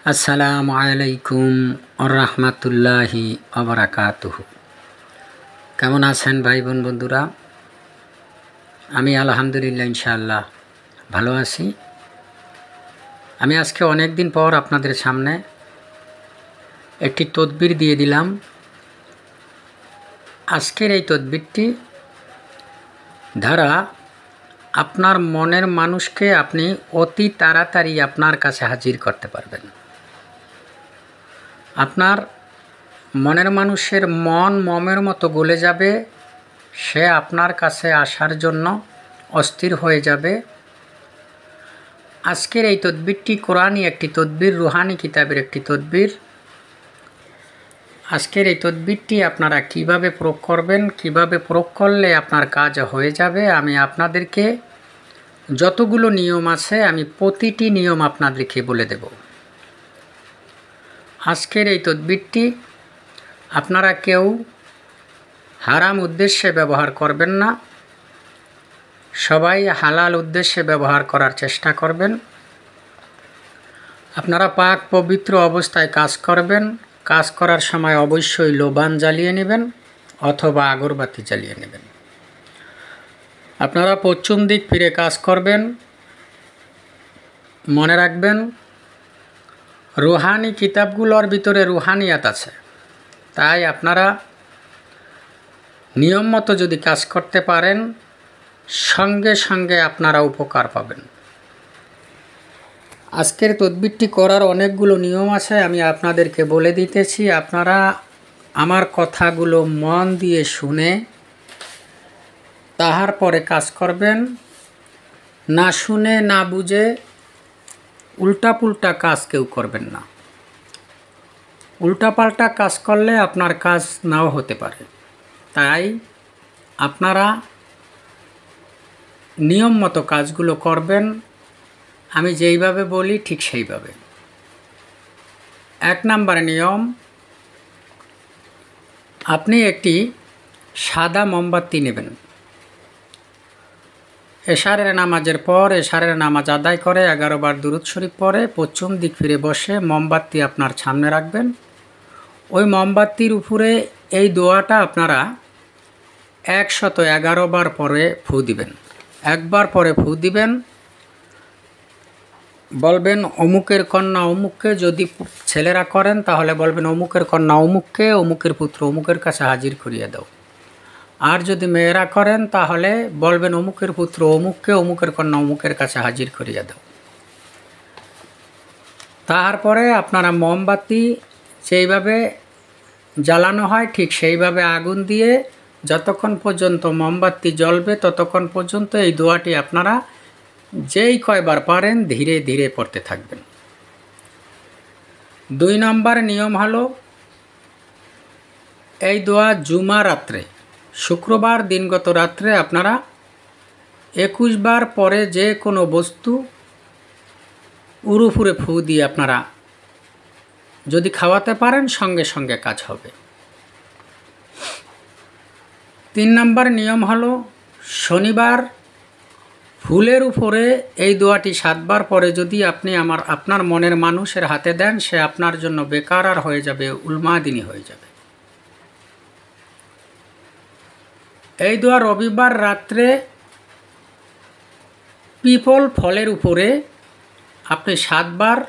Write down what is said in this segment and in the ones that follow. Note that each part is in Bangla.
আসসালামু আলাইকুম রাহমাতুল্লাহি ওয়া বারাকাতুহু। কেমন আছেন ভাই বোন বন্ধুরা? আমি আলহামদুলিল্লাহ ইনশাআল্লাহ ভালো আছি। আমি আজকে অনেক দিন পর আপনাদের সামনে একটি তদবির দিয়ে দিলাম। আজকের এই তদবিরটি দ্বারা আপনার মনের মানুষকে আপনি অতি তাড়াতাড়ি আপনার কাছে হাজির করতে পারবেন। আপনার মনের মানুষের মন মমের মতো গলে যাবে, সে আপনার কাছে আসার জন্য অস্থির হয়ে যাবে। আজকের এই তদবিরটি কোরআনী একটি তদবির, রুহানি কিতাবের একটি তদবির। আজকের এই তদবিরটি আপনারা কিভাবে প্রয়োগ করবেন, কিভাবে প্রয়োগ করলে আপনার কাজ হয়ে যাবে, আমি আপনাদেরকে যতগুলো নিয়ম আছে আমি প্রতিটি নিয়ম আপনাদেরকে বলে দেব। আজকের এই তদবিরটি আপনারা কেউ হারাম উদ্দেশ্যে ব্যবহার করবেন না, সবাই হালাল উদ্দেশ্যে ব্যবহার করার চেষ্টা করবেন। আপনারা পাক পবিত্র অবস্থায় কাজ করবেন। কাজ করার সময় অবশ্যই লোবান জ্বালিয়ে নেবেন অথবা আগরবাতি জ্বালিয়ে নেবেন। আপনারা পশ্চিম দিক ফিরে কাজ করবেন। মনে রাখবেন, রুহানি কিতাবগুলোর ভিতরে রুহানিয়াত আছে, তাই আপনারা নিয়ম মতো যদি কাজ করতে পারেন সঙ্গে সঙ্গে আপনারা উপকার পাবেন। আজকের তদবিরটি করার অনেকগুলো নিয়ম আছে, আমি আপনাদেরকে বলে দিতেছি। আপনারা আমার কথাগুলো মন দিয়ে শুনে তাহার পরে কাজ করবেন। না শুনে না বুঝে উল্টাপুল্টা কাজ কেউ করবেন না। উল্টাপাল্টা কাজ করলে আপনার কাজ নাও হতে পারে, তাই আপনারা নিয়ম মতো কাজগুলো করবেন। আমি যেইভাবে বলি ঠিক সেইভাবে। 1 নাম্বার নিয়ম, আপনি একটি সাদা মোমবাতি নেবেন। এশারের নামাজের পর এশারের নামাজ আদায় করে 11 বার দুরূদ শরীফ পরে পশ্চিম দিক ফিরে বসে মোমবাতি আপনার সামনে রাখবেন। ওই মোমবাতির উপরে এই দোয়াটা আপনারা 111 বার পরে ফু দিবেন। একবার পরে ফু দিবেন, বলবেন অমুকের কন্যা অমুককে। যদি ছেলেরা করেন তাহলে বলবেন অমুকের কন্যা অমুককে, অমুকের পুত্র অমুকের কাছে হাজির করিয়ে দাও। আর যদি মেয়েরা করেন তাহলে বলবেন অমুকের পুত্র অমুককে, অমুকের কন্যা অমুকের কাছে হাজির করিয়ে দাও। তারপরে আপনারা মোমবাতি সেইভাবে জ্বালানো হয় ঠিক সেইভাবে আগুন দিয়ে যতক্ষণ পর্যন্ত মোমবাতি জ্বলবে ততক্ষণ পর্যন্ত এই দোয়াটি আপনারা যেই কয়বার পারেন ধীরে ধীরে পড়তে থাকবেন। 2 নম্বর নিয়ম হলো, এই দোয়া জুমা রাত্রে, শুক্রবার দিনগত রাত্রে আপনারা 21 বার পরে যে কোনো বস্তু উরুফুরে ফু দিয়ে আপনারা যদি খাওয়াতে পারেন সঙ্গে সঙ্গে কাজ হবে। 3 নম্বর নিয়ম হলো, শনিবার ফুলের উপরে এই দোয়াটি 7 বার পরে যদি আপনি আপনার মনের মানুষের হাতে দেন, সে আপনার জন্য বেকার হয়ে যাবে, উলমাদিনী হয়ে যাবে। এই দোয়া রবিবার রাত্রে পিপল ফলের উপরে আপনি 7 বার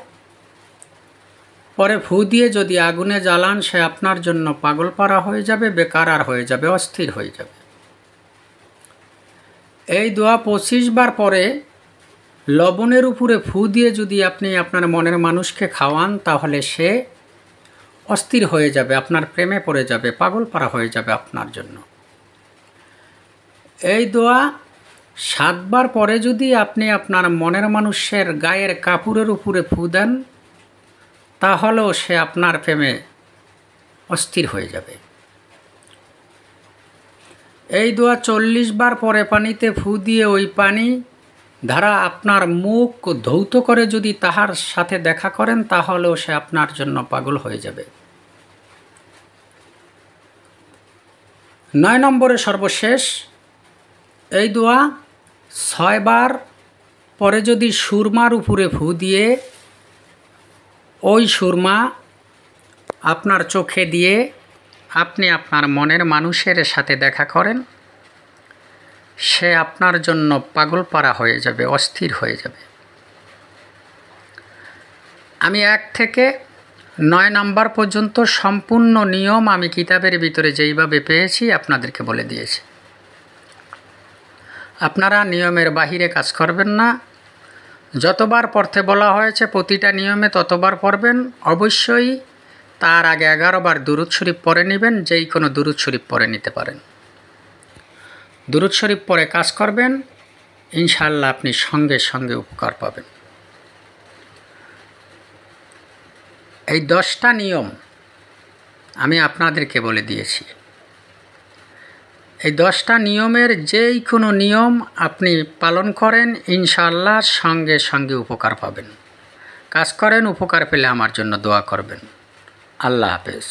পরে ফু দিয়ে যদি আগুনে জ্বালান, সে আপনার জন্য পাগলপাড়া হয়ে যাবে, বেকার হয়ে যাবে, অস্থির হয়ে যাবে। এই দোয়া 25 বার পরে লবণের উপরে ফু দিয়ে যদি আপনি আপনার মনের মানুষকে খাওয়ান তাহলে সে অস্থির হয়ে যাবে, আপনার প্রেমে পড়ে যাবে, পাগলপাড়া হয়ে যাবে আপনার জন্য। এই দোয়া 7 বার পরে যদি আপনি আপনার মনের মানুষের গায়ের কাপড়ের উপরে ফু দেন তাহলেও সে আপনার প্রেমে অস্থির হয়ে যাবে। এই দোয়া 40 বার পরে পানিতে ফু দিয়ে ওই পানি ধারা আপনার মুখ ধৌত করে যদি তাহার সাথে দেখা করেন তাহলেও সে আপনার জন্য পাগল হয়ে যাবে। 9 নম্বরে সর্বশেষ, এই দোয়া 6 বার পরে যদি সুরমার উপরে ফু দিয়ে ওই সুরমা আপনার চোখে দিয়ে আপনি আপনার মনের মানুষের সাথে দেখা করেন, সে আপনার জন্য পাগলপারা হয়ে যাবে, অস্থির হয়ে যাবে। আমি 1 থেকে 9 নাম্বার পর্যন্ত সম্পূর্ণ নিয়ম আমি কিতাবের ভিতরে যেইভাবে পেয়েছি আপনাদেরকে বলে দিয়েছি। আপনারা নিয়মের বাহিরে কাজ করবেন না। যতবার পড়তে বলা হয়েছে প্রতিটা নিয়মে ততবার পড়বেন। অবশ্যই তার আগে 11 বার দুরূদ শরীফ পড়ে নেবেন, যেই কোনো দুরূদ শরীফ পড়ে নিতে পারেন। দুরূদ শরীফ পড়ে কাজ করবেন, ইনশাআল্লাহ আপনি সঙ্গে সঙ্গে উপকার পাবেন। এই 10টা নিয়ম আমি আপনাদেরকে বলে দিয়েছি। এই 10টা নিয়মের যেই কোনো নিয়ম আপনি পালন করেন, ইনশাআল্লাহ সঙ্গে সঙ্গে উপকার পাবেন। কাজ করেন, উপকার পেলে আমার জন্য দোয়া করবেন। আল্লাহ হাফেজ।